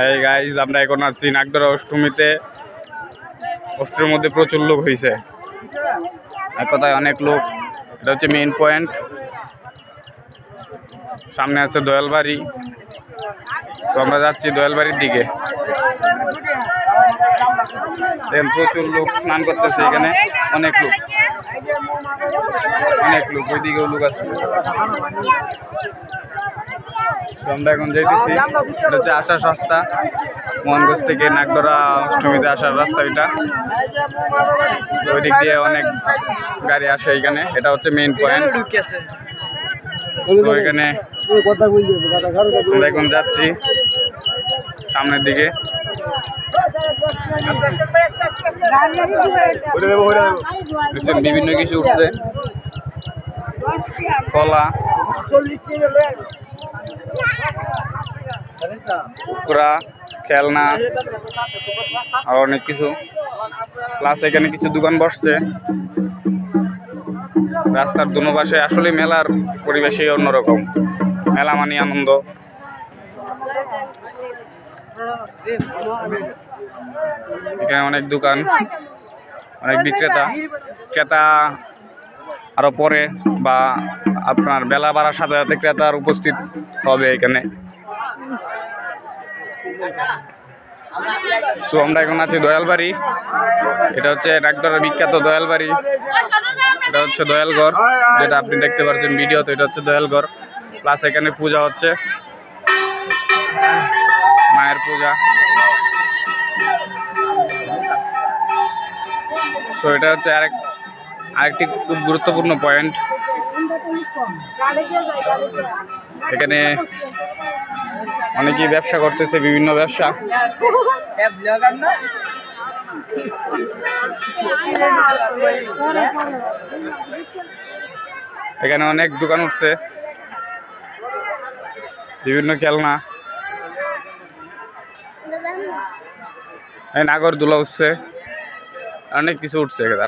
এই গাইস আমরা এখন আছি নাগদরা অষ্টমীতে। অষ্টমীর মধ্যে প্রচুর লোক হয়েছে, এক কথায় অনেক লোক। এটা হচ্ছে মেইন পয়েন্ট। সামনে আছে দয়ালবাড়ি, তো আমরা যাচ্ছি দয়ালবাড়ির দিকে। দেখেন প্রচুর লোক স্নান করতেছে এখানে, অনেক লোক ওইদিকেও লোক আছে। আমরা এখন যাইতেছি, এটা হচ্ছে আসার রাস্তা মোহনগঞ্জ থেকে নাগদরা অষ্টমীতে আসার রাস্তা। এটা ওই দিক দিয়ে অনেক গাড়ি আসে এখানে। এটা হচ্ছে মেইন পয়েন্ট। তো এখানে আমরা এখন যাচ্ছি সামনের দিকে। বিভিন্ন কিছু উঠছে, কলা, কুকুরা, খেলনা আর অনেক কিছু। প্লাস এখানে কিছু দোকান বসছে রাস্তার দুনো পাশে। আসলে মেলার পরিবেশই অন্যরকম, মেলা মানে আনন্দ। এখানে অনেক দোকান, অনেক বিক্রেতা ক্রেতা আরো পরে, বা আপনার বেলা বাড়ার সাথে সাথে ক্রেতার উপস্থিত হবে এখানে। তো আমরা এখন আছি দয়ালবাড়ি। এটা হচ্ছে নাগদরার বিখ্যাত দয়ালবাড়ি। এটা হচ্ছে দয়ালঘর, যেটা আপনি দেখতে পাচ্ছেন ভিডিওতে। এটা হচ্ছে দয়ালঘর। প্লাস এখানে পূজা হচ্ছে, মায়ের পূজা। তো এটা হচ্ছে আরেকটি খুব গুরুত্বপূর্ণ পয়েন্ট। এখানে অনেকেই ব্যবসা করতেছে, বিভিন্ন ব্যবসা। এখানে অনেক দোকান উঠছে, বিভিন্ন খেলনা, নাগরদোলা উঠছে, অনেক কিছু উঠছে এখানে।